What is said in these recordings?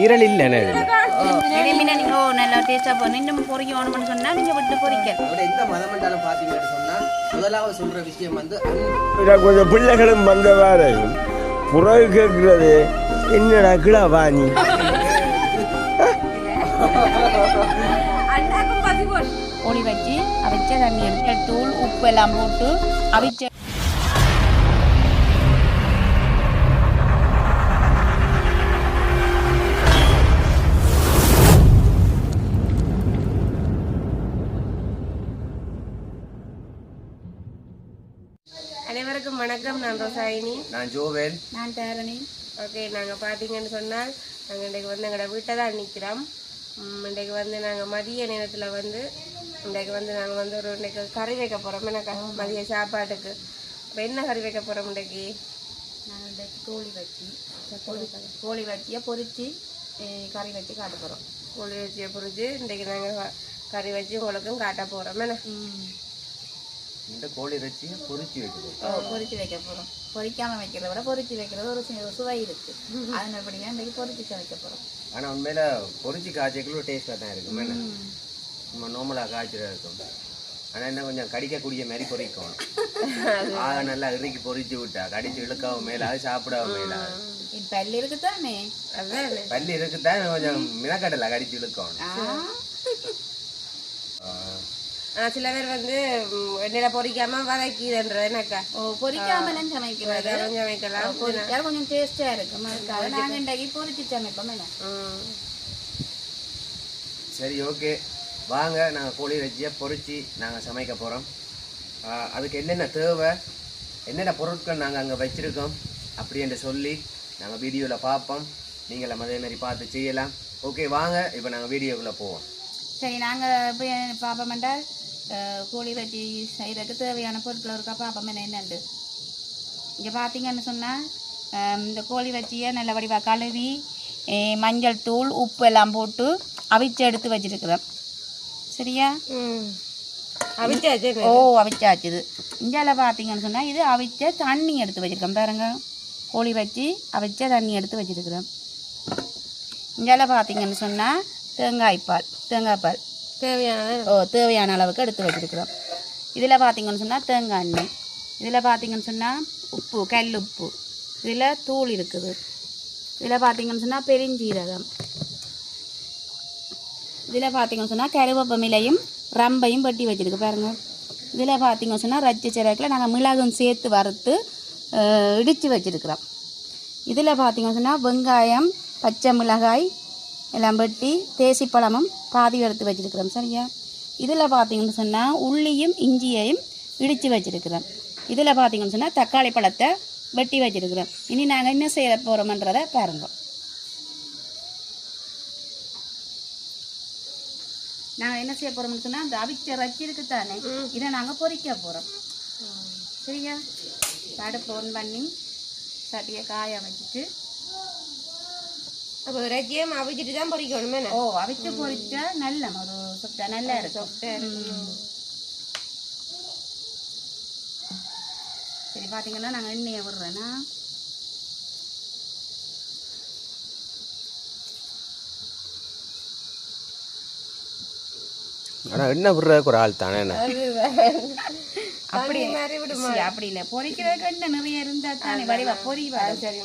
ஈரல் இல்லைண்ணே நல்லா டேஸ்டா போன இன்னும் பொறிக்கணும்னு சொன்னா நீங்க விட்டு பொறிக்க எந்த மதம் என்றாலும் பாத்தீங்கன்னு சொன்னா முதலாவது சொல்ற விஷயம் வந்து கொஞ்சம் பிள்ளைகளும் வந்தவாறு புறவு கேட்கிறது என்னடா கிளா வாணி கோழி வச்சு அவிச்ச தண்ணி எடுத்து தூள் உப்பு எல்லாம் போட்டு அவிச்ச அனைவருக்கும் வணக்கம். நான் ரோசாயினி. நான் ஜோவேல். நான் தாரணி. ஓகே, நாங்கள் பார்த்தீங்கன்னு சொன்னால் நாங்கள் இன்றைக்கு வந்து எங்களோட வீட்டை தான் நிற்கிறோம். இன்றைக்கு வந்து நாங்கள் மதிய நேரத்தில் வந்து இன்றைக்கு வந்து நாங்கள் வந்து ஒரு இன்றைக்கு கறி வைக்க போகிறோம். எனக்கு மதிய சாப்பாட்டுக்கு இப்போ என்ன கறி வைக்க போகிறோம் இன்றைக்கு? நாங்கள் இன்றைக்கு கோழி வச்சியை பொரித்து கறி வச்சு காட்ட போகிறோம். கோழி வச்சியை பொரித்து இன்றைக்கு நாங்கள் கறி வச்சு உங்களுக்கும் காட்ட போகிறோம். என்ன இந்த கோழி இறைச்சியை பொரிச்சு வைக்கிறோம். பொரிச்சு வைக்க போகிறோம். பொரிக்காம வைக்கிறத விட பொரிச்சு வைக்கிறது ஒரு சுவை இருக்கு. அதனபடியாக இன்றைக்கு பொரிச்சு வைக்க போகிறோம். ஆனால் உண்மையில பொரிச்சு காய்ச்சிக்கலும் டேஸ்ட்டாக தான் இருக்கும். என்ன நம்ம நார்மலாக காய்ச்சலாக இருக்கும். ஆனால் என்ன கொஞ்சம் கடிக்கக்கூடிய மாதிரி பொரிக்கும். ஆக நல்லா இறுக்கி பொரிச்சு விட்டா கடிச்சு இழுக்கவும் மேலாது சாப்பிடவும் மேலாது. பல்லு இருக்குதானே, பல்லு இருக்குதான் கொஞ்சம் மினக்கடலை கடிச்சு இழுக்கும். சில பேர் வந்து எண்ணெயில் பொரிக்காம வதக்கிதுன்றது என்னக்கா? பொரிக்காமலாம் சமைக்கலாம். கொஞ்சம் டேஸ்டா இருக்கும். நாங்கள் இன்றைக்கு பொரிச்சு சமைப்போம். சரி, ஓகே, வாங்க நாங்கள் கோழி இறைச்சியை பொரிச்சு நாங்கள் சமைக்க போகிறோம். அதுக்கு என்னென்ன தேவை, என்னென்ன பொருட்கள் நாங்கள் அங்கே வச்சுருக்கோம் அப்படி என்று சொல்லி நாங்கள் வீடியோவில் பார்ப்போம். நீங்களும் அதே மாதிரி பார்த்து செய்யலாம். ஓகே, வாங்க இப்போ நாங்கள் வீடியோக்குள்ளே போவோம். சரி, நாங்கள் இப்போ பார்ப்போம் என்றால் கோழி இறைச்சி செய்கிறதுக்கு தேவையான பொருட்கள் இருக்கா பார்ப்போம். என்னென்னு இங்கே பார்த்தீங்கன்னு சொன்னால் இந்த கோழி இறைச்சியை நல்ல வடிவாக கழுவி மஞ்சள் தூள் உப்பு எல்லாம் போட்டு அவிச்சு எடுத்து வச்சுருக்குறோம். சரியா? அவிச்சாச்சு. அவிச்சாச்சுது. இந்தியாவில் பார்த்தீங்கன்னு சொன்னால் இது அவிச்ச தண்ணி எடுத்து வச்சுருக்கோம். பாருங்க, கோழி வச்சு அவிச்ச தண்ணி எடுத்து வச்சுருக்குறோம். இந்தியாவில் பார்த்தீங்கன்னு சொன்னால் தேங்காய் பால் தேவையான அளவுக்கு எடுத்து வச்சுருக்குறோம். இதில் பார்த்தீங்கன்னு சொன்னால் தேங்காய் எண்ணெய், இதில் பார்த்தீங்கன்னு சொன்னால் உப்பு, கல் உப்பு, இதில் தூள் இருக்குது, இதில் பார்த்தீங்கன்னு சொன்னால் பெருஞ்சீரகம், இதில் பார்த்தீங்கன்னு சொன்னால் கருவேப்பமிலையும் ரம்பையும் வெட்டி வச்சுருக்கு பாருங்கள். இதில் பார்த்தீங்கன்னு சொன்னால் ரச்சி சிறக்கில் நாங்கள் மிளகும் சேர்த்து வறுத்து இடித்து வச்சுருக்குறோம். இதில் பார்த்தீங்கன்னு சொன்னால் வெங்காயம், பச்சை மிளகாய் எல்லாம் வெட்டி தேசிப்பழமும் பாதி எடுத்து வச்சுருக்கிறோம். சரியா? இதில் பார்த்தீங்கன்னு சொன்னால் உள்ளியும் இஞ்சியையும் இடித்து வச்சுருக்கிறோம். இதில் பார்த்தீங்கன்னு சொன்னால் தக்காளி பழத்தை வெட்டி வச்சுருக்கிறோம். இனி நாங்கள் என்ன செய்ய போகிறோம்ன்றதை பாருங்க. நாங்கள் என்ன செய்ய போகிறோம்னு சொன்னால் அந்த அவிச்ச ரச்சி இருக்குத்தானே, இதை நாங்கள் பொரிக்க போகிறோம். சரியா? அடுப்பு ஆன் பண்ணி சட்டியை காய வச்சுட்டு அப்போ இறைச்சியும் அவிச்சிட்டு தான் பொரிக்கணுமே. அவிச்சு பொரிச்சா நல்ல ஒரு சொட்டா நல்லா இருக்கும். சரி, பார்த்தீங்கன்னா நாங்கள் எண்ணெயை விடுறேன்னா ஆனால் எண்ணெய் விடுறதுக்கு ஒரு ஆள் தானே. அப்படி அப்படி இல்லை, பொரிக்கிறதுக்கு எண்ணெய் நிறைய இருந்தால் தானே வடிவா பொரிவா. சரி,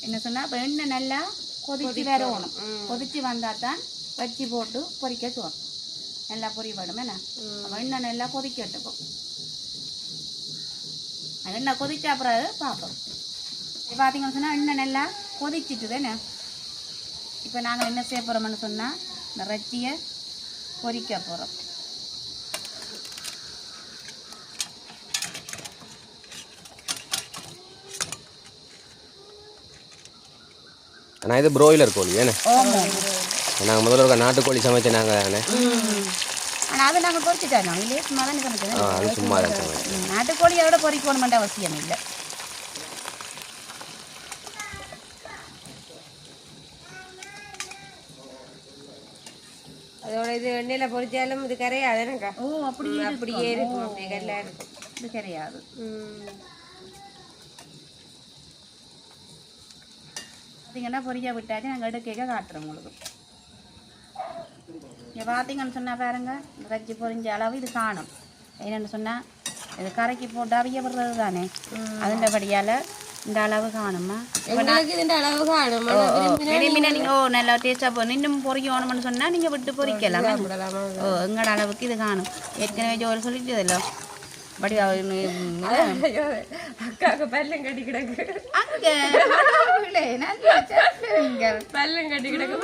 என்ன சொன்னால் இப்போ எண்ணெய் நல்லா கொதிச்சு வரணும். கொதிச்சு வந்தால் தான் வச்சு போட்டு பொரிக்க தோணும். நல்லா பொரிவிடும். என்ன எண்ணெய் நல்லா கொதிக்கட்டும். எண்ணெய் கொதிச்ச அப்புறம் பார்ப்போம். பார்த்தீங்கன்னு சொன்னால் எண்ணெய் நல்லா கொதிச்சுட்டு தானே. இப்போ நாங்கள் என்ன செய்ய போகிறோம்னு சொன்னால் இந்த இறைச்சியை பொரிக்க போகிறோம். ஆனால் இது ப்ரோயிலர் கோழி ஏன்னா நாங்கள் முதல்ல ஒரு நாட்டுக்கோழி சமைச்சேன் நாங்கள் தானே. ஆனால் அது நாங்கள் பொரிச்சுட்டோம். இல்லையே சும்மா தானே சமைச்சோம். அது சும்மா தான் சமைச்சேன். நாட்டுக்கோழி அதோட பொரிக்கணுமென்ற அவசியம் இல்லை. அதோட இது எண்ணெயில் பொரிச்சாலும் இது கரையாது எனக்கா? அப்படியே இருக்கும். அப்படியே கல்லாக இருக்கும். இது கரையாது. பார்த்தீங்கன்னா பொரியா விட்டாச்சு நாங்கள் எடுக்க காட்டுறோம் உங்களுக்கு. இங்கே பார்த்தீங்கன்னு சொன்னால் பாருங்க இறைச்சி பொரிஞ்ச அளவு இது காணும். என்னென்னு சொன்னால் இது கரைக்கு போட்டு அவிய விடுறது தானே, அதுண்டபடியால் இந்த அளவு காணுமா. இந்த அளவு காணும். நீங்கள் நல்லா டேஸ்ட்டாக போ இன்னும் பொரிக்கணும்னு சொன்னால் நீங்கள் விட்டு பொரிக்கலாம். எங்களோட அளவுக்கு இது காணும். ஏற்கனவே ஜோறு சொல்லிட்டதில்ல படி அக்காவுக்கு பல்லம் கட்டி கிடக்கு. அங்கே பல்லம் கட்டி கிடக்கு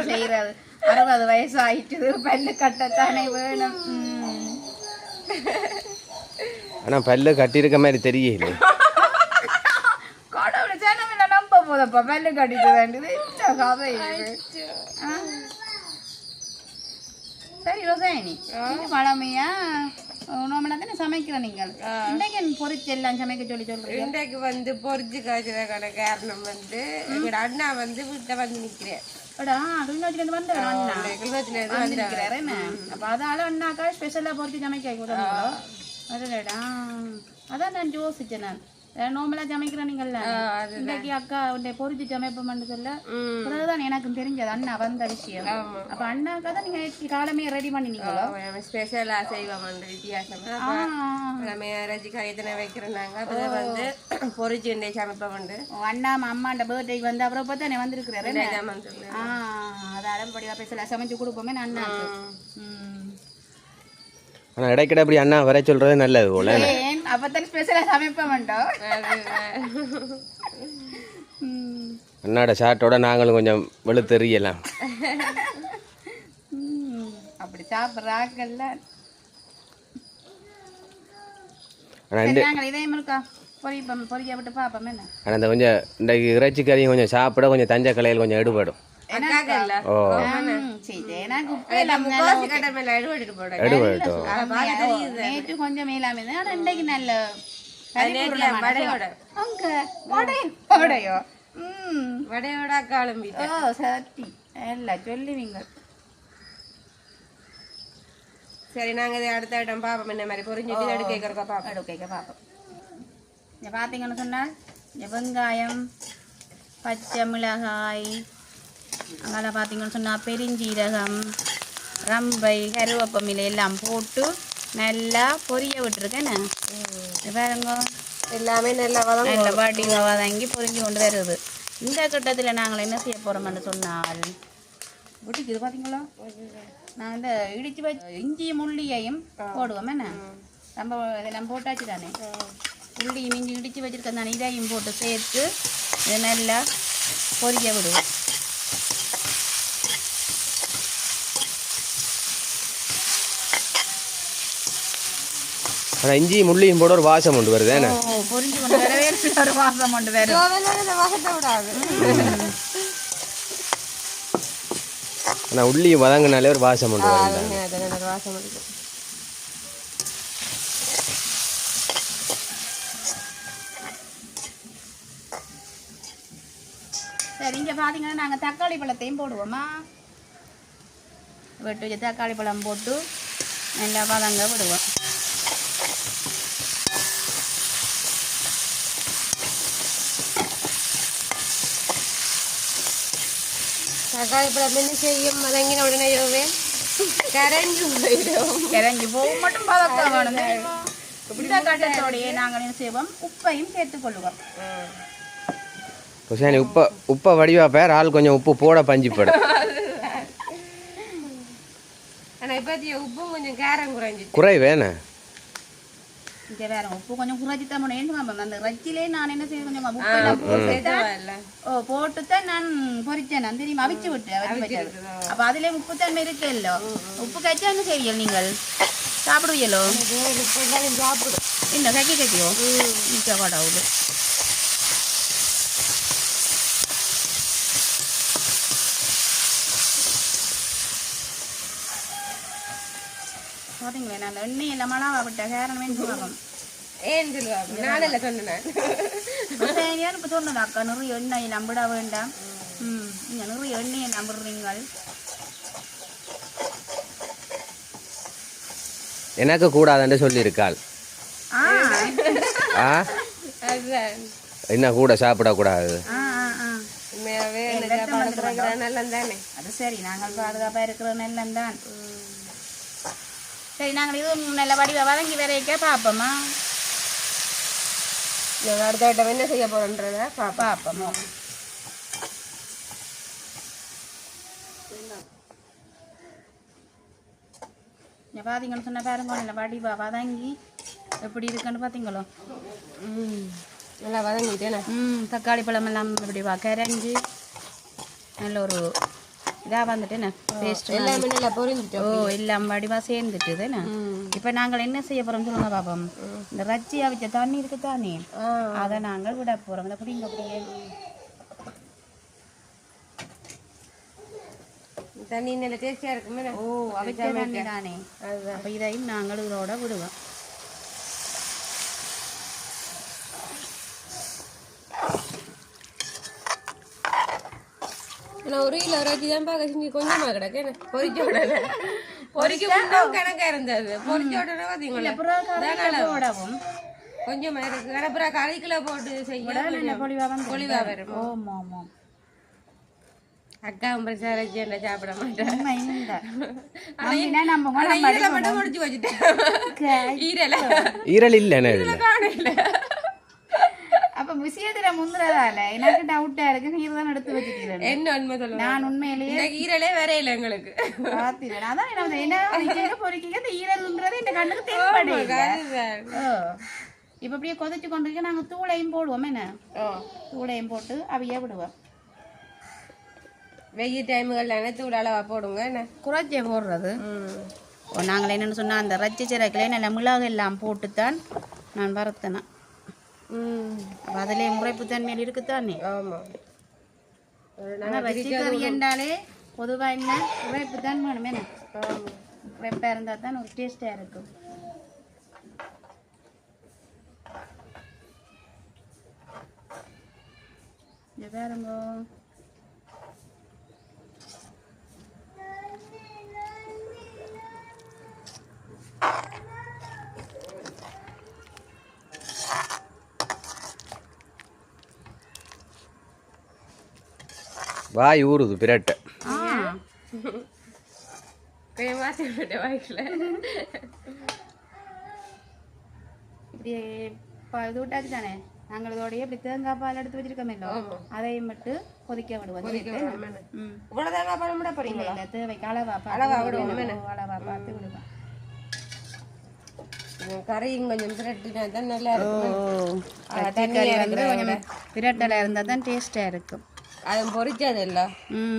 செய்கிறது 60 வயசு ஆயிட்டுது, பல்லு கட்டத்தானே வேணும். ஆனால் பல்லு கட்டியிருக்க மாதிரி தெரியல. கடவுளை சேனமில்ல நம்ப போதப்பா பல்லு கட்டிட்டு வேண்டியது கதை. சரி ரோசாயினி, பழமையா நோமனா தானே சமைக்கிற நீங்கள். இன்றைக்கு பொரிச்சு எல்லாம் சமைக்க சொல்றீங்க. இன்றைக்கு வந்து பொரிச்சு காய்ச்சதுக்கான காரணம் வந்து எங்களோட அண்ணா வந்து வீட்டை வந்து நிற்கிறேன். அப்ப அதால அண்ணாக்கா ஸ்பெஷலா பொரிச்சு சமைக்க அதான் நான் யோசிச்சேன். நான் நோம்பலா சமைக்கிறேன் நீங்கள்ல இன்றைக்கு அக்கா உன்னை பொரிச்சு சமைப்போம்னு சொல்ல பிறகுதான் எனக்கு தெரிஞ்சது அண்ணா வந்த விஷயம். அப்ப அண்ணாக்கா தான் நீங்க காலமே ரெடி பண்ணினீங்களோ? ஸ்பெஷலா செய்வோம் வித்தியாசமா நம்ம இறைச்சி காயத்தின வைக்கிறோம். அப்ப வந்து பொரிச்சு சமைப்போம். அண்ணா அம்மாண்ட பர்த்டேக்கு வந்து அப்புறம் பார்த்தானே வந்திருக்கிறாரு. அதால படிவா பேசல சமைச்சு கொடுப்போமே அண்ணாக்கு. ஆனால் இடைக்கிட்ட அப்படி அண்ணா வர சொல்றது நல்லது போல. அப்பதான் ஸ்பெஷலா சமைப்ப மாட்டோம். அண்ணாட ஷார்ட்டோட நாங்களும் கொஞ்சம் வெளுத்தெறியலாம். அப்படி சாப்பிட்றாங்கல்ல. நாங்கள் இதே இருக்கா பொரிக்க விட்டு பார்ப்போம் என்ன. ஆனால் இந்த கொஞ்சம் இந்த இறைச்சி கறியும் கொஞ்சம் சாப்பிட கொஞ்சம் தஞ்சை கலையில் கொஞ்சம் எடுபடும். நேற்று கொஞ்சம் மேலாம இன்றைக்கு நல்ல வடையோட கிளம்பி சத்தி எல்லாம் சொல்லுவீங்க. சரி நாங்க இதை அடுத்த இடம் பாப்போம். என்ன மாதிரி பொரிஞ்சுட்டு எடுக்க பார்ப்போம். இங்கே பார்த்தீங்கன்னு சொன்னால் வெங்காயம், பச்சை மிளகாய், அங்கே பார்த்தீங்கன்னு சொன்னால் பெருஞ்சீரகம், ரம்பை, கருவேப்பமிலை எல்லாம் போட்டு நல்லா பொரிய விட்டுருக்கேன். பாருங்க எல்லாமே நல்லா வடிவாக வதங்கி பொரிஞ்சு கொண்டு வருது. இந்த கட்டத்தில் நாங்கள் என்ன செய்ய போகிறோம்னு சொன்னால் இது பார்த்தீங்களா நான் இந்த இடித்து வச்சு இஞ்சியும் உள்ளியையும் போடுவோம். என்ன நம்ம இதெல்லாம் போட்டாச்சு தானே, உள்ளியும் இஞ்சி இடித்து வச்சுருக்கேன் தானே, இதையும் போட்டு சேர்த்து இதை நல்லா பொரிய விடுவோம். ஆனால் இஞ்சி முள்ளியும் போட ஒரு வாசம் கொண்டு வருது. பொரிஞ்சு கொண்டு வரவே ஒரு வாசம் கொண்டு வரும். ஆனால் உள்ளியும் வதங்கினாலே ஒரு வாசம் கொண்டு வருது. சரி இங்கே பார்த்தீங்கன்னா நாங்கள் தக்காளி பழத்தையும் போடுவோமா. வெட்டு வச்சு தக்காளி பழம் போட்டு நல்லா வதங்க விடுவோம். தக்காளி பழம் என்ன செய்யும் வதங்கின உடனே கரைஞ்சி போகும் மட்டும் பதக்கம் வேணும். இந்த கட்டத்தோடையே நாங்கள் என்ன செய்வோம், உப்பையும் சேர்த்துக்கொள்ளுவோம். சரி உப்பை வடிவா பேர் ஆள் கொஞ்சம் உப்பு போட பஞ்சிப்படும். ஆனால் இப்போ உப்பு கொஞ்சம் காரம் குறை வேணே. இங்கே வேற உப்பு கொஞ்சம் குறைச்சி தான் போனேன். அந்த ரச்சிலே நான் என்ன செய்ய கொஞ்சம் போட்டுத்தான் நான் பொரிச்சேன். நான் தெரியுமா அவிச்சு விட்டு அப்போ அதுலேயே உப்பு தன்மை இருக்குல்ல. உப்பு கச்சா என்ன செய்வீங்க நீங்கள்? சாப்பிடுவீங்களோ? இல்லை கக்கியோ பாடாவுது. பார்த்தீங்களா நான் அந்த எண்ணெய் எல்லாம் மழாவா விட்டேன். காரணமே சொல்லுவாங்க ஏன் சொல்லுவாங்க, நானே சொன்னேன். இப்போ சொன்னது அக்கா நிறைய எண்ணெயை நம்பிட வேண்டாம். நீங்கள் நிறைய எண்ணெயை நம்புறீங்க. எனக்கு கூடாதுன்னு சொல்லியிருக்காள். என்ன கூட சாப்பிடக்கூடாது. பாதுகாக்கிற நல்லம் தானே. அது சரி, நாங்கள் பாதுகாப்பாக இருக்கிற நல்லம் தான். சரி, நாங்கள் இதுவும் நல்ல வடிவ வதங்கி வரைக்க பார்ப்போமா? நாங்கள் அடுத்த வட்டம் என்ன செய்ய போகிறோன்றத பார்ப்போமோ. இங்கே பார்த்தீங்கன்னு சொன்னால் பாருங்க, நல்ல வடிவா வதங்கி எப்படி இருக்குன்னு பார்த்தீங்களோ? நல்லா வதங்கிட்டேனே. தக்காளி பழம் எல்லாம் இப்படி கரைஞ்சி நல்ல ஒரு இதாக வந்துட்டுண்ணே பேஸ்ட் எல்லாமே நல்லா பொரிஞ்சிட்டோம். ஓ, எல்லாம் வடிவாக சேர்ந்துட்டுதுண்ணே. இப்போ நாங்கள் என்ன செய்ய போகிறோம் சொல்லுங்க பாப்போம். இந்த ரச்சி அவிச்ச தண்ணி இருக்கு தானே, அதை நாங்கள் விட போகிறோம். இந்த குடிங்க அப்படியே தண்ணி நல்ல டேஸ்டியாக இருக்குமே. ஓ, அவிச்ச தண்ணி தானே, அப்போ இதையும் நாங்கள் இதோட விடுவோம். நான் ஒரு கிலோ ரச்சி தான் பார்க்க செஞ்சு கொஞ்சமாக கிடக்கு. பொரிச்ச உடனே பொரிக்க கணக்காக இருந்தது. பொரிச்ச உடனே பார்த்தீங்களா கொஞ்சமாக இருக்கு. அப்புறம் 1/2 கிலோ போட்டு செய்ய பொலிவாக வரும். ஆமாம் ஆமாம். அக்கா பிரச்சனை ரச்சி என்ன சாப்பிட மாட்டேன். நம்ம முடிச்சு வச்சுட்டேன். ஈரல் இல்லைண்ணே இதில். அப்ப விஷயத்துல முந்துறதால எனக்கு டவுட்டா இருக்கு. நீர் தான் எடுத்து வச்சுக்கிறேன். என்ன உண்மை சொல்லுங்க. நான் உண்மையிலேயே ஈரலே வரையில எங்களுக்கு பாத்தீங்க. அதான் என்ன பொறிக்க இந்த ஈரல்ன்றது இந்த கண்ணுக்கு தென்படுது. இப்ப அப்படியே கொதிச்சு கொண்டிருக்க நாங்க தூளையும் போடுவோம். என்ன தூளையும் போட்டு அவையே விடுவோம். வெயில் டைமுகள் தூள் அளவா போடுங்க. என்ன குறைச்சே போடுறது. நாங்கள் என்னன்னு சொன்னா அந்த ரச்சி சிறக்கிலே நல்ல மிளகு எல்லாம் போட்டுத்தான் நான் வறுத்தேன். அதிலே முறைப்பு தன்மையில் இருக்குத்தானே. ஆமாம். ஆனால் ரசிகரி என்றாலே பொதுவாக என்ன உரைப்பு தான் வேணும். என்ன உரைப்பாக இருந்தால் தான் ஒரு டேஸ்டாக இருக்கும். இங்கே பாருங்க, வாய் ஊறுது பிரட்டை. மாற்றி விட்டேன் வாய்க்கில். இப்படி இது விட்டாச்சு தானே. நாங்கள் இதோடய இப்படி தேங்காய் பால் எடுத்து வச்சிருக்கோமே, அதையும் மட்டும் கொதிக்க விடுவோம். இவ்வளோ தேங்காய் பால் விட போறீங்களா? இல்லை, தேவைக்கு அளவா விடுவோம். அளவா பார்த்து விடுவோம். கறியும் கொஞ்சம் பிரட்டினா தான் நல்லா இருக்கும். கறி வந்து கொஞ்சம் பிரட்டலாக இருந்தால் தான் டேஸ்டாக இருக்கும். அது பொரிச்சது இல்லை,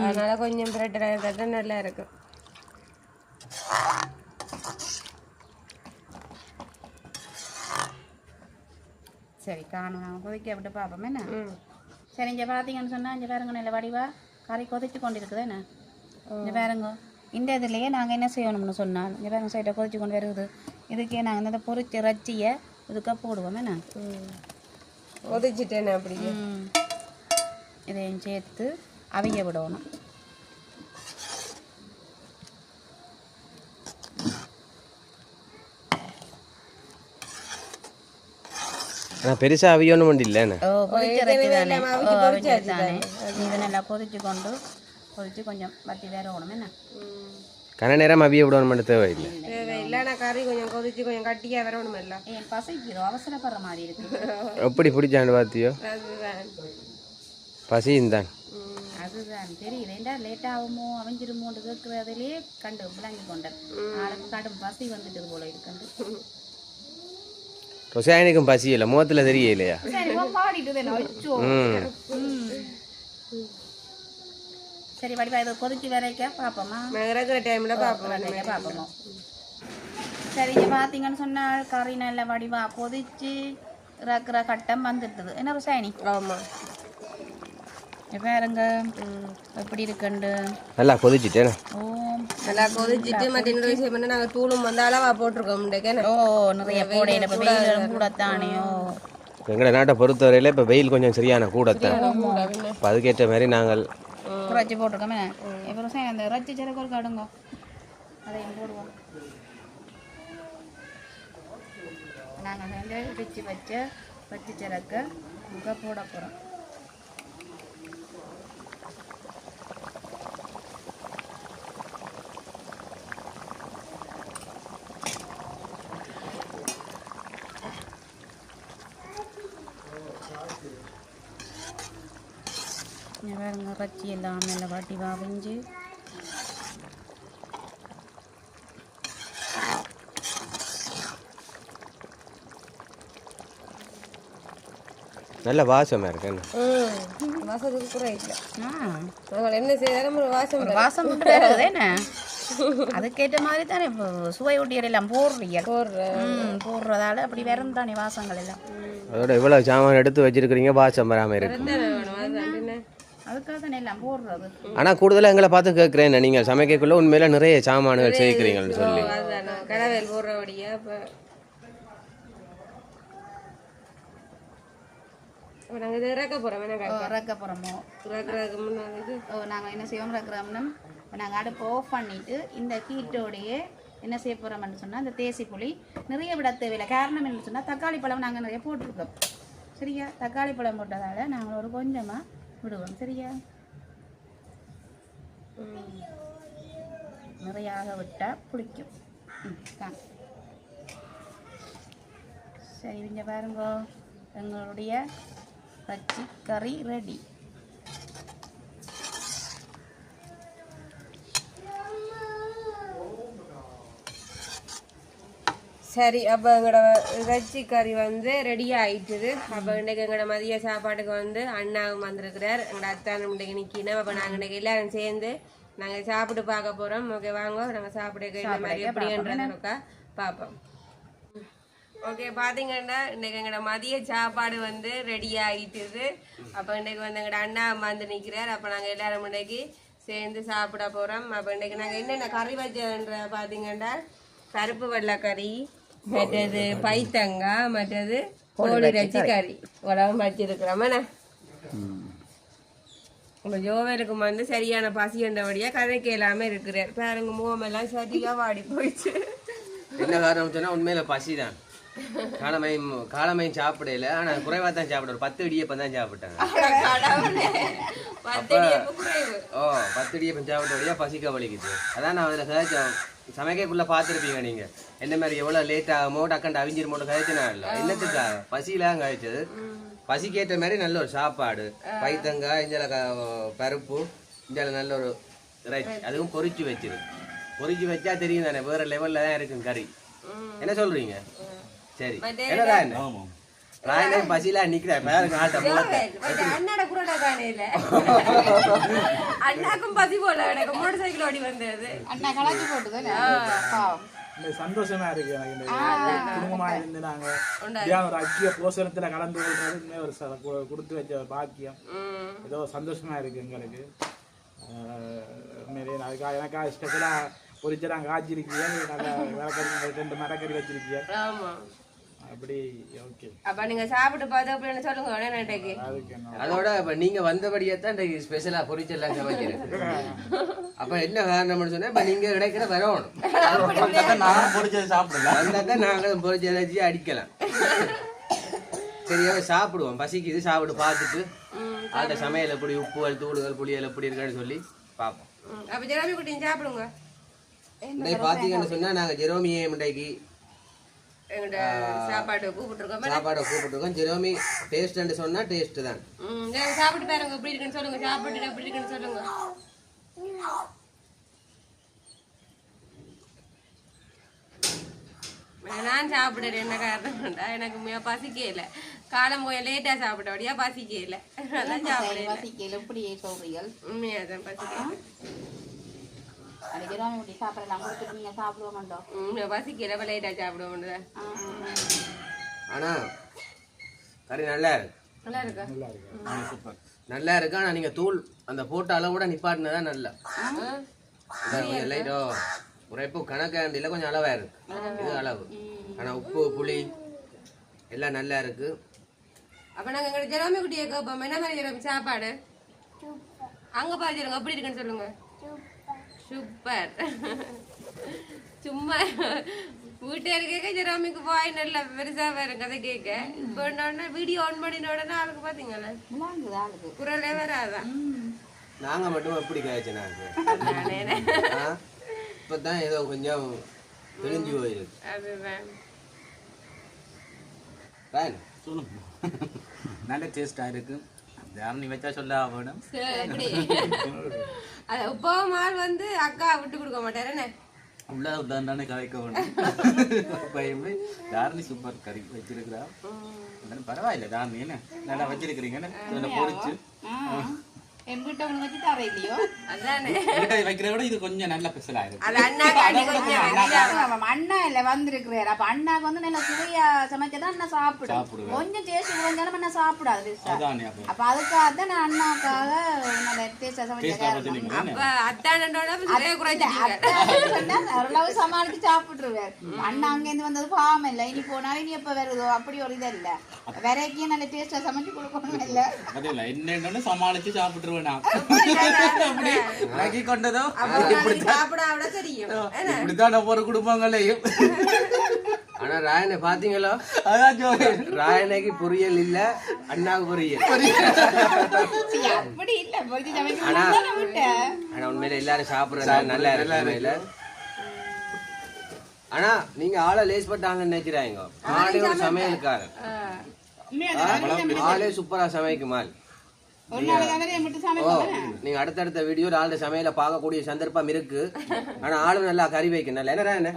அதனால கொஞ்சம் பிரட்டலாக இருந்தால் தான் நல்லா இருக்கும். சரி, காணும் நாங்கள் கொதிக்க விட்டு பார்ப்போம். என்ன சரி, இங்கே பார்த்தீங்கன்னு சொன்னால் இங்கே பாருங்க, நல்ல வடிவா கறி கொதிச்சு கொண்டு இருக்குது. என்ன இங்கே பாருங்க, இந்த இதுலேயே நாங்கள் என்ன செய்யணும்னு சொன்னால் இங்கே பாருங்க சைட்டை கொதிச்சு கொண்டு வருது. இதுக்கே நாங்கள் இந்த பொரிச்ச ரச்சியை இதுக்காக போடுவோம். என்ன கொதிச்சுட்டேன்னு அப்படி இதையும் சேர்த்து அவிய விடணும். பெருசாக அவியணும் ஒன்று இல்லைண்ணே. இது நல்லா கொதிச்சு கொண்டு கொதிச்சு கொஞ்சம் வட்டி வேற ஓடும். என்ன கன நேரம் அவிய விடணும் மட்டும் தேவையில்லை. இல்லைன்னா கறி கொஞ்சம் கொதிச்சு கொஞ்சம் கட்டியாக வரணும். இல்லை என் பசிக்கிறோம், அவசரப்படுற மாதிரி இருக்கு. எப்படி பிடிச்சாண்டு பார்த்தியோ? பசியுந்தான். அதுதான் தெரியுது. ஏண்டா லேட் ஆகுமோ அவஞ்சிருமோன்னு கேட்கறதுலேயே கண்டு விளங்கி கொண்டேன். நாளைக்கு கடும் பசி வந்துட்டு போல இருக்கண்டு. ரொசாயனுக்கும் பசி இல்லை, முகத்தில் தெரியலையா? சரி, வடிவா இதை கொதிச்சு வரைக்க பார்ப்போமா? டைமில் பார்ப்போமா? சரி, இங்கே பார்த்தீங்கன்னு சொன்னால் கறி நல்ல வடிவா கொதிச்சு இறக்குற கட்டம் வந்துட்டுது. என்ன ரொசாயனி? ஆமாம். பாருங்க எப்படி இருக்குண்டு நல்லா கொதிச்சுட்டேன். நல்லா கொதிச்சுட்டு மற்ற விஷயம் பண்ண நாங்கள் தூளும் வந்து அளவா போட்டிருக்கோம். ஓ, நிறைய போடையில இப்போ வெயில் கூடத்தானையோ. எங்களை நாட்டை பொறுத்தவரையில் இப்போ வெயில் கொஞ்சம் சரியான கூடத்தான். இப்போ அதுக்கேற்ற மாதிரி நாங்கள் குறைச்சி போட்டிருக்கோமே. இப்போ அந்த ரச்சி சிறக்கு ஒரு கடுங்க அதையும் போடுவோம். நாங்கள் வந்து பிச்சு வச்ச பச்சை சிறக்க முக போட போகிறோம். பாருங்க பச்சி எல்லாம் நல்ல வாட்டி வாவிஞ்சு நல்ல வாசமாக இருக்கு என்ன வாசத்துக்கு கூட இல்லை ஆ நாங்கள் என்ன செய்தாலும் ஒரு வாசம் ஒரு வாசம் விட்டு வருது என்ன அதுக்கேற்ற மாதிரி தானே இப்போ சுவை ஒட்டியர் எல்லாம் போடுறீங்க போடுறதால அப்படி வெறும் தானே வாசங்கள் எல்லாம் அதோட இவ்வளோ சாமான் எடுத்து வச்சிருக்கிறீங்க வாசம் வராமல் இருக்கு அதுக்காக தானே எல்லாம் போடுறது ஆனால் கூடுதலாக எங்களை பார்த்து கேட்குறேன் நீங்கள் சமைக்கக்குள்ள உண்மையில நிறைய சாமான்கள் சேர்க்குறீங்கன்னு சொல்லி கடவேல் போடுறபடியா இப்போ நாங்கள் இதை இறக்க போகிறோம் இறக்க போகிறோமோ இறக்குறதுக்கு முன்னாடி இது நாங்கள் என்ன செய்வோம் இறக்குறோம்னா இப்போ நாங்கள் அடுப்பு ஆஃப் பண்ணிவிட்டு இந்த ஹீட்டோடையே என்ன செய்ய போகிறோம்னு சொன்னால் இந்த தேசி புளி நிறைய விட தேவையில்லை காரணம் என்ன சொன்னால் தக்காளி பழம் நாங்கள் நிறைய போட்டிருக்கோம் சரியா தக்காளி பழம் போட்டதால் நாங்கள் ஒரு கொஞ்சமாக விடுவோம் சரியா நிறையாக விட்டால் பிடிக்கும் சரி இங்கே பாருங்க எங்களுடைய பச்சி கறி ரெடி சரி அப்போ எங்களோட இறைச்சி கறி வந்து ரெடி ஆயிட்டுது அப்போ இன்றைக்கு எங்களோட மதிய சாப்பாட்டுக்கு வந்து அண்ணாவும் வந்திருக்கிறார் எங்களோட அத்தானும் இன்றைக்கு நிற்கணும் அப்போ நாங்கள் இன்றைக்கு எல்லாரும் சேர்ந்து நாங்கள் சாப்பிட்டு பார்க்க போகிறோம் ஓகே வாங்க நாங்கள் சாப்பிட இந்த மாதிரி எப்படின்றதுக்கா பார்ப்போம் ஓகே பார்த்தீங்கன்னா இன்றைக்கு எங்களோட மதிய சாப்பாடு வந்து ரெடி ஆகிட்டுது அப்போ இன்றைக்கு வந்து எங்களோட அண்ணா வந்து நிற்கிறார் அப்போ நாங்கள் எல்லாரும் இன்றைக்கு சேர்ந்து சாப்பிட போகிறோம் அப்போ இன்றைக்கு நாங்கள் என்னென்ன கறி வச்சோன்ற பார்த்தீங்கன்னா பருப்பு வெள்ளைக்கறி மற்றது பைத்தங்காய் மற்றது கோழி இறைச்சி கறி உடம்பு வச்சிருக்கிறோம்ண்ணா உங்கள் ஜோவலுக்கு வந்து சரியான பசின்றபடியாக கதைக்கு எல்லாமே இருக்கிறார் பாருங்க முகமெல்லாம் சரியாக வாடி போயிடுச்சு என்ன காரணம் சொன்னால் உண்மையில பசி தான் காலமையும் சாப்பிடல ஆனால் குறைவாக தான் சாப்பிட ஒரு 10 இடியப்பம் தான் சாப்பிட்டாங்க 10 இடியப்பம் சாப்பிட்டபடியாக பசிக்க வலிக்குது அதான் நான் அதில் சமைக்கக்குள்ள பார்த்துருப்பீங்க நீங்கள் என்ன மாதிரி எவ்வளோ லேட் ஆகுமோ டக்கண்டு அவிஞ்சிருமோட்டு கழிச்சுனா இல்லை என்னத்துக்காக பசிலாம் கழிச்சது பசிக்கேற்ற மாதிரி நல்ல ஒரு சாப்பாடு பைத்தங்காய் இஞ்சால பருப்பு இஞ்சால நல்ல ஒரு இறைச்சி அதுவும் பொரிச்சு வச்சா தெரியும் தானே வேற லெவல்ல தான் இருக்கும் கறி என்ன சொல்றீங்க சரி ராயனையும் பசியில நிக்கிறேன் அண்ணாட குரடா காணையில அண்ணாக்கும் பசி போல எனக்கு மோட்டர் சைக்கிள் ஓடி வந்தது அண்ணா கலக்கி போட்டுதானே சந்தோஷமா இருக்கு எனக்கு இந்த குடும்பமா இருந்து நாங்க ஒரு ஐக்கிய போஷணத்துல கலந்து கொள்றது ஒரு கொடுத்து வச்ச பாக்கியம் ஏதோ சந்தோஷமா இருக்கு எங்களுக்கு அதுக்காக எனக்கா ஸ்பெஷலா பொரிச்சு நாங்கள் காய்ச்சிருக்கீங்க நல்லா விளக்கறி 2 மரக்கறி வச்சிருக்கீங்க அப்படி ஓகே அப்ப நீங்க சாப்பிட்டு பார்த்து அப்படின்னு சொல்லுங்க அதோட இப்ப நீங்க வந்தபடியே தான் ஸ்பெஷலா பொரிச்செல்லாம் சமைக்கிறேன் அப்ப என்ன காரணம்னு சொன்னா இப்ப நீங்க கிடைக்கிற வரணும் நான் பொரிச்சது சாப்பிடலாம் வந்தாக்கா நாங்க பொரிச்ச அடிக்கலாம் சரியா சாப்பிடுவோம் பசிக்குது சாப்பிட்டு பார்த்துட்டு அந்த சமையல் எப்படி உப்புகள் தூளுகள் புளியல் எப்படி இருக்குன்னு சொல்லி பார்ப்போம் அப்ப ஜெரோமி குட்டி சாப்பிடுங்க இன்னைக்கு பாத்தீங்கன்னு சொன்னா நாங்க ஜெரோமியே இன்றைக்கு சாப்பாடு கூப்பிட்டுருக்கோம் ஜெரோமி டேஸ்ட் சொன்னா டேஸ்ட் தான் சாப்பிட்டு பாருங்க எப்படி இருக்குன்னு சொல்லுங்க சாப்பிட்டு எப்படி இருக்குன்னு சொல்லுங்க நான் சாப்பிடுறேன் என்ன காரணம்டா எனக்கு பசிக்கல காலம் போய் லேட்டா சாப்பிட்டபடியா பசிக்கல அதான் சாப்பிடல எப்படி சொல்றீங்க உண்மையாதான் பசிக்கல பசிக்கல லேட்டா சாப்பிடுவோம் ஆனா கறி நல்லா இருக்கு நல்லா இருக்கு ஆனா நீங்க தூள் அந்த போட்ட அளவோட நிப்பாட்டினதான் நல்லா லைட்டோ உரைப்பு கணக்காண்டில கொஞ்சம் அளவா இருக்கு இது அளவு ஆனா உப்பு புளி எல்லாம் நல்லா இருக்கு அப்ப நாங்க எங்க ஜெரோமி குட்டியை கேட்போம் என்ன மாதிரி ஜெரோமி சாப்பாடு அங்க பாருங்க எப்படி இருக்குன்னு சொல்லுங்க சூப்பர் சும்மா வீட்டை இருக்க ஜெரோமிக்கு போய் நல்லா பெருசா வேற கதை கேட்க இப்போ வீடியோ ஆன் பண்ணின உடனே ஆளுக்கு பாத்தீங்களா குரலே வராதான் நாங்க மட்டும் எப்படி காய்ச்சி நாங்க இப்பதான் ஏதோ கொஞ்சம் தெளிஞ்சு போயிருக்கு அதுதான் சொல்லுங்க நல்ல டேஸ்டா இருக்கு நீ வச்சா சொல்ல வேணும். எப்படி அது இப்போ மால் வந்து அக்கா விட்டு கொடுக்க மாட்டாரு என்ன உள்ளதானே கலைக்க வேணும். பயமே தாரணி சூப்பர் கறி வச்சிருக்கிறா. பரவாயில்ல தாரணி என்ன நல்லா வச்சிருக்கிறீங்கன்னு பொறிச்சு என் வீட்டை ஒன்று வச்சு தர இல்லையோ அதானே வைக்கிறத விட இது கொஞ்சம் நல்ல ஸ்பெஷல் ஆயிரும். அது அண்ணா அண்ணா இல்ல வந்திருக்கிறாரு. அப்ப அண்ணாக்கு வந்து நல்ல சுவையா சமைச்சதான் அண்ணா சாப்பிடும். கொஞ்சம் டேஸ்ட் கொஞ்சம் அண்ணா சாப்பிடாது. அப்ப அதுக்காக தான் நான் அண்ணாக்காக நல்ல டேஸ்டா சமைச்சேன். அப்ப அத்தானோட ஓரளவு சமாளிச்சு சாப்பிட்டுருவாரு. அண்ணா அங்க இருந்து வந்தது பாவம் இல்ல. இனி போனாலும் இனி எப்ப வருதோ அப்படி ஒரு இது இல்ல. வரைக்கும் நல்ல டேஸ்டா சமைச்சு கொடுக்கணும் இல்ல. என்ன சமாளிச்சு சாப்பிட்டுருவேன். கொண்டதோ இப்படித்தான் ஒவ்வொரு குடும்பங்களையும். ஆனா ராயனை பாத்தீங்களோ? ராயனைக்கு பொரியல் இல்ல, அண்ணாவுக்கு பொரியல். அப்படி இல்ல ஆனா உண்மையில எல்லாரும் சாப்பிடுறது நல்லா இருக்கு. ஆனா நீங்க ஆளை லேஸ்பட்டாங்கன்னு நினைக்கிறாங்க. ஆளே ஒரு சமையலுக்காரன். ஆளே சூப்பரா சமைக்குமாள். நீங்க அடுத்தடுத்த வீடியோ ஆளு சமையல பார்க்கக்கூடிய சந்தர்ப்பம் இருக்கு. ஆனா ஆளு நல்லா கறி வைக்கணும். என்ன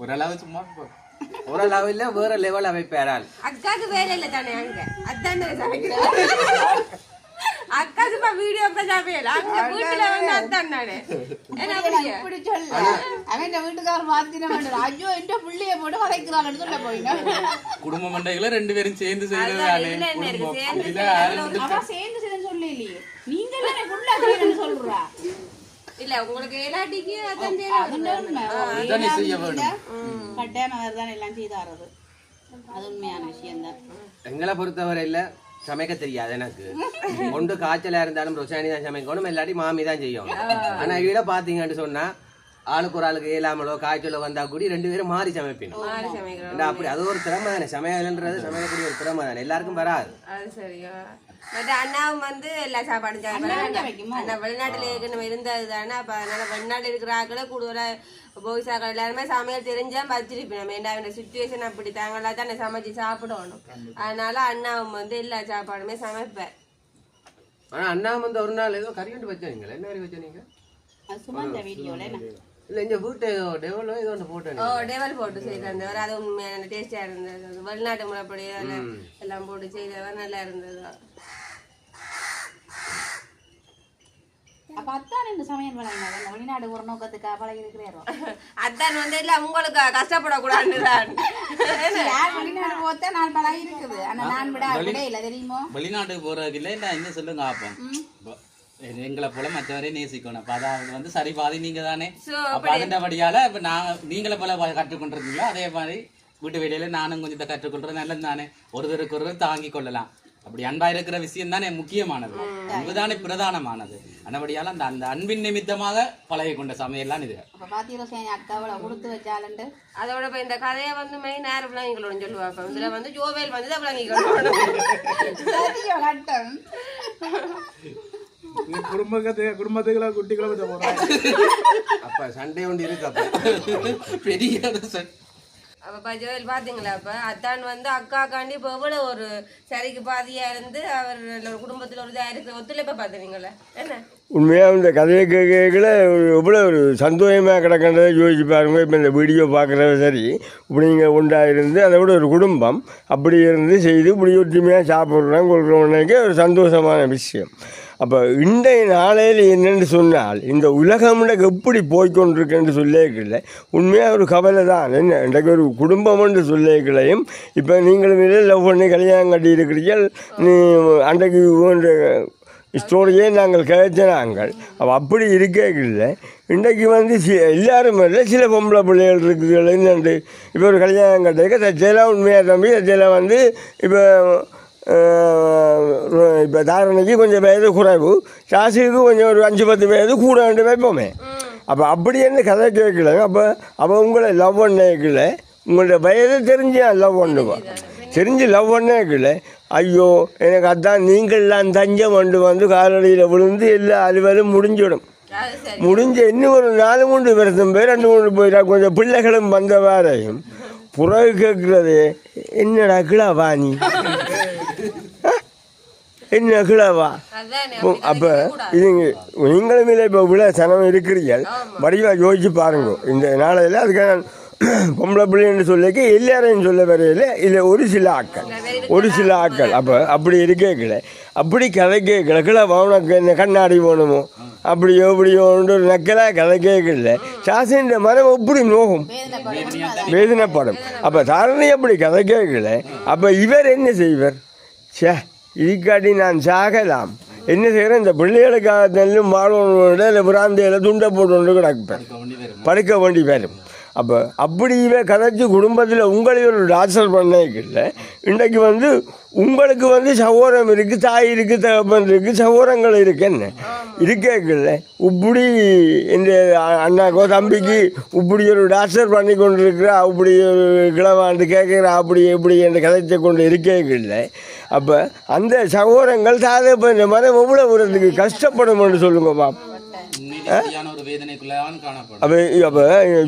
ஓரளவு சும்மா ஓரளவு இல்ல வேற லெவல் வைப்பாரால். அக்காக்கு வேலை இல்ல தானே அங்க அதான் அக்காக்கு வீடியோ சமையல் அங்க வீட்டுல வந்து அதான் நானே இப்படி சொல்ல அவன் வீட்டுக்காரர் மாத்தின ஐயோ என்ற புள்ளிய போட்டு வளைக்கிறான்னு சொல்ல போயினா குடும்ப மண்டைகளை 2 பேரும் சேர்ந்து செய்யறது சேர்ந்து செய்ய சொல்லலையே. நீங்க தானே புள்ள சொல்றா இல்ல உங்களுக்கு ஏலாட்டிக்கு கட்டாயமாக தான் எல்லாம் செய்தாரது. அது உண்மையான விஷயம் தான். எங்களை பொறுத்தவரை இல்ல சமைக்க தெரியாது எனக்கு. ஒன்று காய்ச்சலா இருந்தாலும் ரொசானி தான் சமைக்கணும், இல்லாட்டி மாமி தான் செய்யும். ஆனா இட பாத்தீங்கன்னு சொன்னா ஆளுக்கு ஒரு ஆளுக்கு ஏலாமலோ காய்ச்சலோ வந்தா கூடி 2 பேரும் மாறி சமைப்பினோம். அப்படி அது ஒரு திறமை தானே. சமையல்ன்றது சமைக்கக்கூடிய ஒரு திறமை தானே, எல்லாருக்கும் வராது. அது சரியா. மற்ற அண்ணாவும் வந்து எல்லா சாப்பாடும் அண்ணா வெளிநாட்டுல ஏற்கனவே இருந்தது தானே. அப்ப அதனால வெளிநாட்டுல இருக்கிற ஆக்களை கூடுதலா போய்ஸாக்கள் எல்லாருமே சமையல் தெரிஞ்சா வச்சிருப்பேன். நம்ம என்ன சுச்சுவேஷன் அப்படி தாங்களா தானே சமைச்சு சாப்பிடணும். அதனால அண்ணாவும் வந்து எல்லா சாப்பாடுமே சமைப்பேன். ஆனா அண்ணா வந்து ஒரு நாள் ஏதோ கறி கொண்டு வச்சீங்களா? என்ன கறி வச்சீங்க? சும்மா இந்த வீடியோல இல்ல இந்த வீட்டு டெவலோ ஏதோ ஒன்று போட்டு டெவல் போட்டு செய்திருந்தவர். அது உண்மையான டேஸ்டா இருந்தது. வெளிநாட்டு முறைப்படி எல்லாம் போட்டு செய்தவர் நல்லா இருந்தது. அப்ப அத்தான் இந்த சமையல் பண்ணாங்க வெளிநாடு ஒரு நோக்கத்துக்கு பழகி இருக்கிறாரோ. அத்தான் வந்து இல்ல உங்களுக்கு கஷ்டப்படக்கூடாதுதான். வெளிநாடு போத்தா நான் பழகி இருக்குது. ஆனா நான் விட இல்ல தெரியுமோ. வெளிநாட்டுக்கு போறதுக்கு இல்ல இல்ல என்ன சொல்லுங்க ஆப்போம். எங்களை போல மற்றவரை நேசிக்கணும். அப்ப அதாவது வந்து சரி பாதி நீங்க தானே. அப்ப அதன்படியால இப்ப நீங்கள போல கற்றுக்கொண்டிருக்கீங்களோ அதே மாதிரி வீட்டு வேலையில நானும் கொஞ்சம் கற்றுக்கொள்றது நல்லது தானே. ஒருத்தருக்கு ஒருவர் தாங்கி கொள்ளலாம். அப்படி அன்பா இருக்கிற விஷயம் தானே முக்கியமானது, அன்புதானே பிரதானமானது. அந்தபடியால அந்த அன்பின் நிமித்தமாக பழகி கொண்ட சமையல்லாம் இது. அக்காவளை கொடுத்து வச்சாலண்டு அதோட இப்ப இந்த கதையை வந்து மெயின் நேர விளங்கிகளோட சொல்லுவாங்க. இதுல வந்து ஜோவேல் வந்து விளங்கிக்கணும். குடும்பத்துக்குள்ள குட்டிகளை பத்த போறாங்க. அப்ப சண்டே ஒன்று இருக்கு. அப்ப பெரிய அப்ப ஜோவேல் பாத்தீங்களா? அப்ப அத்தான் வந்து அக்காக்காண்டி இப்ப எவ்வளவு ஒரு சரிக்கு பாதியா இருந்து அவர் குடும்பத்துல ஒரு இதா இருக்கிற ஒத்துழைப்ப பாத்துறீங்களா? என்ன உண்மையாக இந்த கதையை கேட்கல எவ்வளோ ஒரு சந்தோஷமாக கிடக்கின்றதை யோசிச்சு பாருங்க. இப்போ இந்த வீடியோ பார்க்குறது சரி, இப்படி நீங்கள் உண்டாயிருந்து அதை விட ஒரு குடும்பம் அப்படி இருந்து செய்து இப்படி ஒற்றுமையாக சாப்பிட்றோம் கொள்கிறோம்னாக்கே ஒரு சந்தோஷமான விஷயம். அப்போ இன்றைய நாளையில் என்னென்னு சொன்னால் இந்த உலகம்னா எப்படி போய்கொண்டிருக்குன்னு சொல்லிக்கல உண்மையாக ஒரு கவலை தான். என்ன இன்றைக்கு ஒரு குடும்பம் என்று சொல்லிக்கலையும் இப்போ நீங்களும் இல்லை லவ் பண்ணி கல்யாணம் கட்டி இருக்கிறீர்கள். நீ அன்றைக்கு ஸ்டோரியே நாங்கள் கேட்ட நாங்கள். அப்போ அப்படி இருக்கே இல்லை. இன்றைக்கு வந்து எல்லாரும் இல்லை, சில பொம்பளை பிள்ளைகள் இருக்குது. என்னண்டு இப்போ ஒரு கல்யாணம் கட்டிக்க தச்சையெல்லாம் உண்மையாக தம்பி தச்சையெல்லாம் வந்து இப்போ தாரணைக்கு கொஞ்சம் வயது குறைவு, ராசிக்கு கொஞ்சம் ஒரு 5-10 வயது கூட வேண்டு வைப்போமே. அப்போ அப்படி என்ன கதை கேட்கல. அப்போ உங்களை லவ் பண்ணல, உங்களோட வயது தெரிஞ்சு லவ் பண்ணுவோம், தெரிஞ்சு லவ் பண்ணல. ஐயோ எனக்கு அதான் நீங்கள்லாம் தஞ்சம் வந்து காலடியில் விழுந்து எல்லா அலுவலும் முடிஞ்சிடும். முடிஞ்ச இன்னும் ஒரு 4-3 வருஷம் பேர் 2-3 போயிட்டா கொஞ்சம் பிள்ளைகளும் வந்த வாரையும் புறகு கேட்குறது என்னடா கிளா வாணி என்ன கிழவா அப்போ இது நீங்களும் இல்லை இப்போ இவ்வளோ சனம் இருக்கிறீர்கள் வடிவாக யோசிச்சு பாருங்க இந்த நாளையில் அதுக்கான பொம்பளை பிள்ளைன்னு சொல்லிக்க எல்லாரையும் சொல்ல வரையில இல்லை ஒரு சில ஆட்கள் அப்போ அப்படி இருக்கல அப்படி கதை கேட்கல கிழவா உனக்கு என்ன கண்ணாடி போகணுமோ அப்படியோ இப்படியோன்ற ஒரு நக்கலாக கதை கேட்கல சாசின்ற மரம் எப்படி நோகும் வேதனைப்படும் அப்போ தாரணி அப்படி கதை கேட்கல அப்போ இவர் என்ன செய்வர் சே இதுக்காட்டி நான் சாகலாம் என்ன செய்கிறேன் இந்த பிள்ளைகளுக்காக நெல்லும் மாணவனோட இல்லை பிராந்தியில் துண்டை போட்டு கொண்டு கிடப்பேன் படுக்க வேண்டி வரும் அப்போ அப்படியே கதைச்சி குடும்பத்தில் உங்களையும் ஒரு டார்ச்சர் பண்ணல இன்றைக்கு வந்து உங்களுக்கு வந்து சகோதரம் இருக்குது தாய் இருக்குது தகப்பன் இருக்குது சகோதரங்கள் இருக்கு என்ன இருக்கல இப்படி இந்த அண்ணாக்கோ தம்பிக்கு இப்படி ஒரு டார்ச்சர் பண்ணி கொண்டு இருக்கிறா அப்படி ஒரு கிழவாண்டு கேட்குறா அப்படி எப்படி என்று கதைச்சை கொண்டு இருக்கல அப்போ அந்த சகோதரங்கள் தாதப்பன் மனம் எவ்வளோ ஒரு கஷ்டப்படும் என்று சொல்லுங்க பாப்பா அப்போ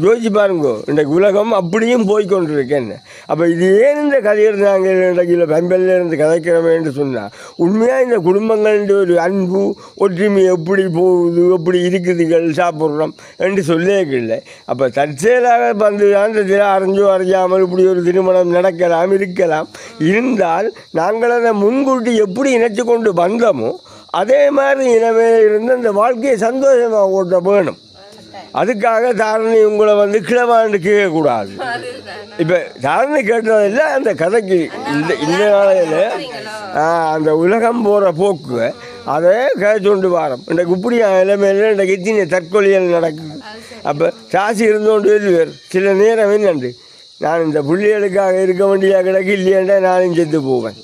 யோசிச்சு பாருங்கோ இன்றைக்கு உலகம் அப்படியும் போய்கொண்டிருக்கேன் அப்போ இது ஏன் இந்த கதையை நாங்கள் இன்றைக்கு பம்பல்ல இருந்து கதைக்கிறோமே என்று சொன்னால் உண்மையாக இந்த குடும்பங்கள் ஒரு அன்பு ஒற்றுமை எப்படி போகுது எப்படி இருக்குதுகள் சாப்பிட்றோம் என்று சொல்லே இல்லை அப்போ தற்செயலாக வந்து அந்த அறிஞ்சோ அறியாமல் இப்படி ஒரு திருமணம் நடக்கலாம் இருக்கலாம் இருந்தால் நாங்கள் அதை முன்கூட்டி எப்படி இணைச்சு கொண்டு வந்தோமோ அதே மாதிரி இனமே இருந்து அந்த வாழ்க்கையை சந்தோஷமாக ஓட்ட வேணும் அதுக்காக தாரணி உங்களை வந்து கிழவாண்டு கேட்கக்கூடாது இப்போ தாரணி கேட்டதில்லை அந்த கதைக்கு இந்த நாளையில் அந்த உலகம் போகிற போக்கு அதை கேட்டு வாரம் இன்றைக்கு இப்படி நிலைமையில் இன்றைக்கு இத்தனை தற்கொலைகள் நடக்குது அப்போ சாசி இருந்தோண்டு எழுதுவார் சில நேரம் என்னண்டு நான் இந்த பிள்ளைகளுக்காக இருக்க வேண்டிய கிடக்கு இல்லையாண்டா நானும் செத்து போவேன்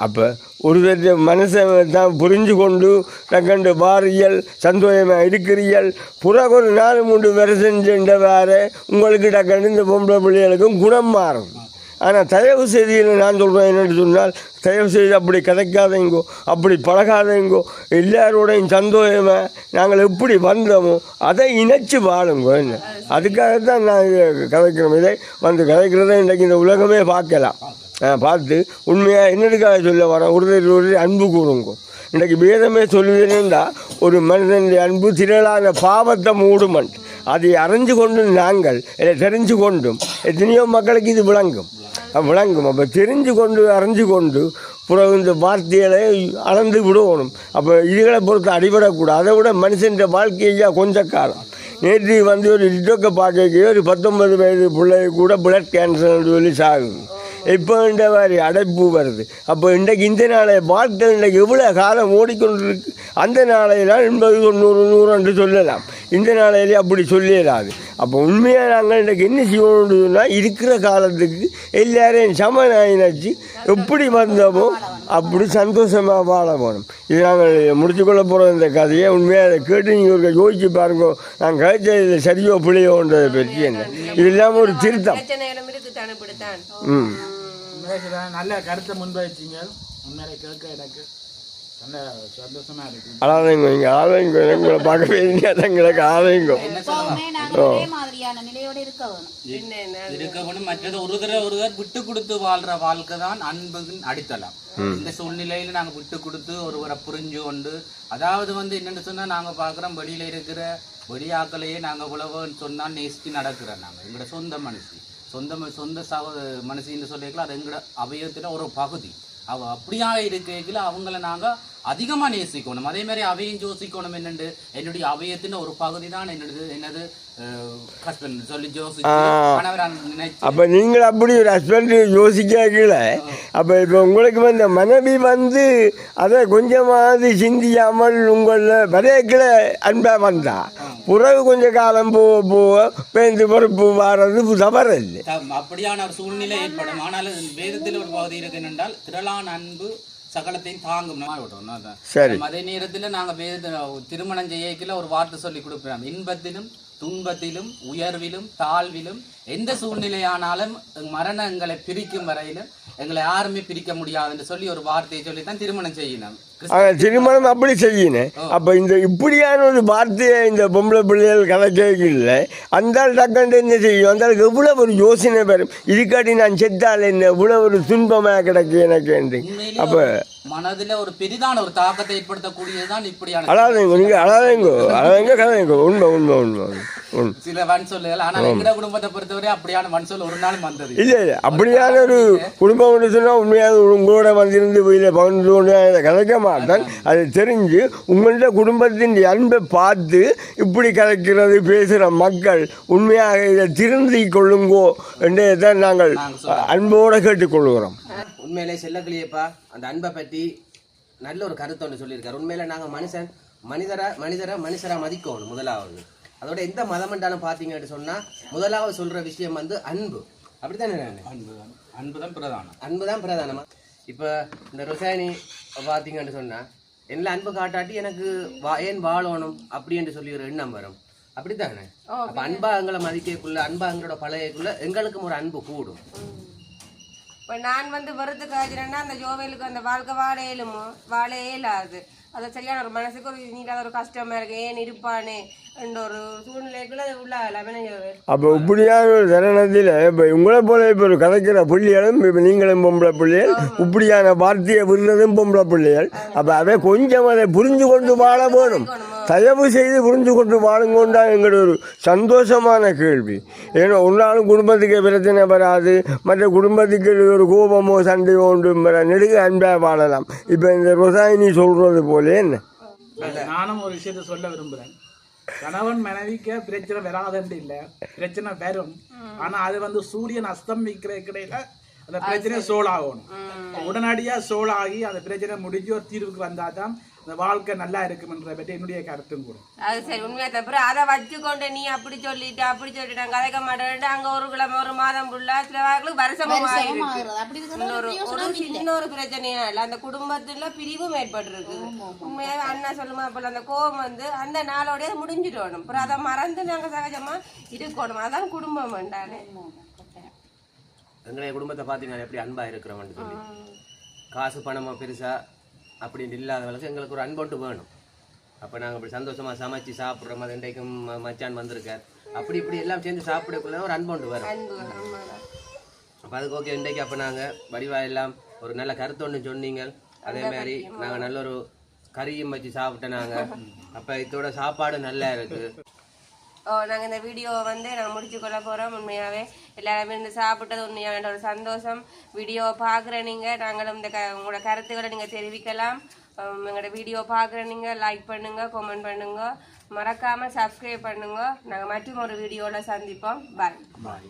அப்போ ஒரு மனுஷன் தான் புரிஞ்சு கொண்டு தக்கண்டு வாரியல் சந்தோஷமாக இருக்கிறீர்கள் புறகு ஒரு 4-3 வருஷம் சென்ற வேறு உங்களுக்கு டக்கண்டு இந்த பொம்பளை பிள்ளைகளுக்கும் குணம் மாறும் ஆனால் தயவு செய்தியில் நான் சொல்கிறேன் என்னென்னு சொன்னால் தயவு செய்து அப்படி கதைக்காதீங்கோ அப்படி பழகாதீங்கோ எல்லாரோடையும் சந்தோஷமாக நாங்கள் எப்படி வந்தோமோ அதை இணைச்சி வாழுங்கோ என்ன அதுக்காகத்தான் நான் கதைக்கிறோம் இதை வந்து கதைக்கிறத இன்றைக்கு இந்த உலகமே பார்க்கலாம் பார்த்து உண்மையாக என்னதுக்காக சொல்ல வரேன் ஒரு அன்பு கூறுங்கோ இன்றைக்கு வேதமே சொல்லுதுன்னா ஒரு மனிதனுடைய அன்பு திரளான பாவத்தை மூடுமன் அதை அறிஞ்சு கொண்டு நாங்கள் இல்லை தெரிஞ்சு கொண்டும் எத்தனையோ மக்களுக்கு இது விளங்கும் அப்போ தெரிஞ்சு கொண்டு அறிஞ்சு கொண்டு புறம் இந்த வார்த்தைகளை அளந்து விடணும் அப்போ இதுகளை பொறுத்து அடிபடக்கூடாது அதை விட மனுஷன் வாழ்க்கையா கொஞ்சம் காலம் நேற்று வந்து ஒரு லிட்டோக்கை பார்க்க ஒரு 19 வயது பிள்ளை கூட பிளட் கேன்சர் சொல்லி சாகுது இப்போ இந்த மாதிரி அடைப்பு வருது அப்போ இன்றைக்கு இந்த நாளை வாழ்க்கை இன்றைக்கு எவ்வளோ காலம் ஓடிக்கொண்டிருக்கு அந்த நாளையெல்லாம் 80, 90, 100 என்று சொல்லலாம் இந்த நாளையிலே அப்படி சொல்லிடாது அப்போ உண்மையாக நாங்கள் இன்றைக்கு என்ன செய்யணும்னா இருக்கிற காலத்துக்கு எல்லாரையும் சமநாயினாச்சு எப்படி வந்தோமோ அப்படி சந்தோஷமாக வாழ போகணும் இது நாங்கள் முடிச்சுக்கொள்ள போகிற இந்த கதையை உண்மையாக அதை கேட்டு நீங்கள் யோசிச்சு பாருங்க நாங்கள் கழிச்சதில் சரியோ பிள்ளையோன்றதை பற்றி என்ன இது இல்லாமல் ஒரு திருத்தம் நல்ல கருத்தை முன்வைச்சிங்க உண்மையிலே கேட்க எனக்கு நல்ல சந்தோஷமா இருக்கு அழாதீங்க நீங்கள் அழாதீங்க எங்களை பார்க்கவே எங்களுக்கு அழாதீங்க இருக்க வேணும் மற்றது ஒருத்தர் விட்டு கொடுத்து வாழ்ற வாழ்க்கை தான் அன்புன்னு அடித்தலாம் இந்த சூழ்நிலையில நாங்க விட்டு கொடுத்து ஒருவரை புரிஞ்சு கொண்டு அதாவது வந்து என்னென்னு சொன்னா நாங்க பாக்குறோம் வெளியில இருக்கிற வெளியாக்களையே நாங்க உழவுன்னு சொன்னா நேசித்து நடக்கிறோம் நாங்க எங்களோட சொந்த மனுஷி சொந்த மனுஷின்னு சொல்லிக்கலாம் அது எங்களோட அவயத்துல ஒரு பகுதி அப்படியாக இருக்கையில் அவங்கள நாங்கள் அதிகமாக நேசிக்கணும் அதே மாதிரி அவையும் யோசிக்கணும் என்னண்டு என்னுடைய அவயத்தின் ஒரு பகுதி தான் என்னது ஹஸ்பண்ட் சொல்லி அப்போ நீங்கள் அப்படி ஒரு ஹஸ்பண்ட் யோசிக்கல அப்போ இப்போ உங்களுக்கு வந்து மனைவி வந்து அதை கொஞ்சமாவது சிந்தியாமல் உங்களில் வரையக்கில் அன்பாக வந்தா புறவு கொஞ்சம் காலம் போக பேருந்து பொறுப்பு வாரது தவறு இல்லை அப்படியான ஒரு சூழ்நிலை ஏற்படும் ஆனால் வேதத்தில் ஒரு பகுதி இருக்கு என்றால் திரளான அன்பு சகலத்தையும் தாங்கும் சரி அதே நேரத்தில் நாங்கள் திருமணம் செய்யல ஒரு வார்த்தை சொல்லி கொடுப்போம் இன்பத்திலும் துன்பத்திலும் உயர்விலும் தாழ்விலும் எந்த சூழ்நிலையானாலும் மரணம் எங்களை பிரிக்கும் வரையிலும் எங்களை யாருமே பிரிக்க முடியாதுன்னு சொல்லி ஒரு வார்த்தையை சொல்லித்தான் திருமணம் செய்யணும் திருமணம் அப்படி செய்யினேன். அப்போ இந்த இப்படியான ஒரு வார்த்தையை இந்த பொம்பளை பிள்ளைகள் கதைக்கல அந்த டக்கண்டு என்ன செய்யும், அந்த எவ்வளோ ஒரு யோசனை வரும், இதுக்காட்டி நான் செத்தால் என்ன இவ்வளோ ஒரு துன்பமாக கிடக்கு எனக்கு. அப்போ மனதில் ஒரு பெரிதான ஒரு தாக்கத்தை ஏற்படுத்தக்கூடியதுதான் இப்படியான அழாதேங்கோ, நீங்கள் அழாதேங்க கதைங்கோ. உண்மை உண்மை உண்மை உண்மை. சில வன்சொல்லுகள். ஆனால் எங்கட குடும்பத்தை பொறுத்தவரை அப்படியான வன்சொல் ஒரு நாளும் வந்தது இல்லை. அப்படியான ஒரு குடும்பம் சொன்னால் உண்மையாக உங்களோட வந்திருந்து வீட்டில் பகிர்ந்து கொண்டு கதைக்க மாட்டேன். அதை தெரிஞ்சு உங்கள்கிட்ட குடும்பத்தின் அன்பை பார்த்து இப்படி கதைக்கிறது பேசுகிற மக்கள் உண்மையாக இதை திருந்தி கொள்ளுங்கோ என்று தான் நாங்கள் அன்போடு கேட்டுக்கொள்கிறோம். உண்மையிலே செல்லக்கிளியப்பா அந்த அன்பை பற்றி நல்ல ஒரு கருத்து ஒன்று சொல்லியிருக்காரு. உண்மையில நாங்கள் மனுஷரா மதிக்கணும் முதலாவது. அதோட எந்த மதம்ன்றாலும் பார்த்தீங்கன்னு சொன்னால் முதலாவது சொல்கிற விஷயம் வந்து அன்பு. அப்படித்தானே? அன்பு தான் பிரதானமா. இப்போ இந்த ரொசானி பார்த்தீங்கன்னு சொன்னால் என்ன அன்பு காட்டாட்டி எனக்கு ஏன் வாழணும் அப்படின்னு சொல்லி ஒரு எண்ணம் வரும். அப்படித்தானே? அப்போ அன்பா எங்களை மதிக்கக்குள்ள, அன்பா எங்களோட பழையக்குள்ள எங்களுக்கும் ஒரு அன்பு கூடும். இப்போ நான் வந்து வெறுத்து காய்ச்சினேன்னா அந்த ஜோவேலுக்கு அந்த வாழ்க்கை வாழ இயலாது. அது சரியான ஒரு மனசுக்கு ஒரு நீட்டாத ஒரு கஷ்டமா இருக்கு. ஏன் இருப்பானே என்ற ஒரு சூழ்நிலைக்குள்ள அது உள்ளாகலாம். அப்போ இப்படியான ஒரு தருணத்தில் இப்போ உங்களை போல இப்போ ஒரு கதைக்கிற பிள்ளைகளும் இப்போ நீங்களும் பொம்பளை பிள்ளைகள் இப்படியான வார்த்தையை விடுறதும் பொம்பளை பிள்ளைகள். அப்போ அதை கொஞ்சம் அதை புரிஞ்சு கொண்டு வாழ வேணும். தயவு செய்து புரிஞ்சு கொண்டு வாழுங்கொண்டா எங்களோட ஒரு சந்தோஷமான கேள்வி. ஏன்னா ஒன்றாலும் குடும்பத்துக்கு பிரச்சனை வராது, மற்ற குடும்பத்துக்கு ஒரு கோபமோ சண்டையோ ஒன்று நெடுக அன்பாக வாழலாம். இப்போ இந்த ரொசாயினி சொல்கிறது போல என்ன, நானும் ஒரு விஷயத்த சொல்ல விரும்புகிறேன். கணவன் மனைவிக்கு பிரச்சனை வராதுன்னு இல்லை, பிரச்சனை வரும். ஆனால் அது வந்து சூரியன் அஸ்தமிக்கிற கிடையில அந்த பிரச்சனை சோல் ஆகணும். உடனடியாக சோல் ஆகி அந்த பிரச்சனை முடிஞ்சு ஒரு தீர்வுக்கு வந்தால் தான் அந்த வாழ்க்கை நல்லா இருக்கும்ன்ற பற்றி என்னுடைய கருத்தும் கூட. அது சரி, உண்மையா தப்புற அதை வச்சுக்கொண்டு நீ அப்படி சொல்லிட்டு நாங்க கதைக்க மாட்டேன். அங்க ஒரு கிழமை ஒரு மாதம் ஃபுல்லா சில வாரங்களுக்கு வருஷமும் இன்னொரு பிரச்சனையா இல்ல, அந்த குடும்பத்துல பிரிவும் ஏற்பட்டிருக்கு. உண்மையாவே அண்ணா சொல்லுமா போல அந்த கோபம் வந்து அந்த நாளோடய முடிஞ்சிடணும். அப்புறம் அதை மறந்து நாங்க சகஜமா இருக்கணும். அதான் குடும்பம் வேண்டானே. எங்களுடைய குடும்பத்தை பார்த்தீங்கன்னா எப்படி அன்பா இருக்கிறோம்னு சொல்லி, காசு பணமா பெருசா அப்படின்னு இல்லாதவங்களுக்கு எங்களுக்கு ஒரு அன்பொண்டு வேணும். அப்போ நாங்கள் இப்படி சந்தோஷமாக சமைச்சு சாப்பிட்றோம். அது இன்றைக்கும் மச்சான் வந்திருக்கார், அப்படி இப்படி எல்லாம் சேர்ந்து சாப்பிடக்குள்ள ஒரு அன்பொண்டு வரும். அப்போ அதுக்கு ஓகே இன்றைக்கு அப்போ நாங்கள் வடிவா எல்லாம் ஒரு நல்ல கருத்து ஒன்று சொன்னீங்க. அதே மாதிரி நாங்கள் நல்ல ஒரு கறியும் வச்சு சாப்பிட்டோம் நாங்கள். அப்போ இதோட சாப்பாடு நல்லா இருக்குது. நாங்கள் இந்த வீடியோவை வந்து நாங்கள் முடிச்சு கொள்ள போகிறோம். உண்மையாகவே எல்லாருமே இந்த சாப்பிட்டது உண்மையான ஒரு சந்தோஷம். வீடியோவை பார்க்குற நீங்கள் நாங்களும் இந்த உங்களோட கருத்துக்களை நீங்கள் தெரிவிக்கலாம். எங்களோட வீடியோ பார்க்குற நீங்கள் லைக் பண்ணுங்கள், கமெண்ட் பண்ணுங்கள், மறக்காமல் சப்ஸ்கிரைப் பண்ணுங்கள். நாங்கள் மற்றும் ஒரு வீடியோவில் சந்திப்போம். பாய்.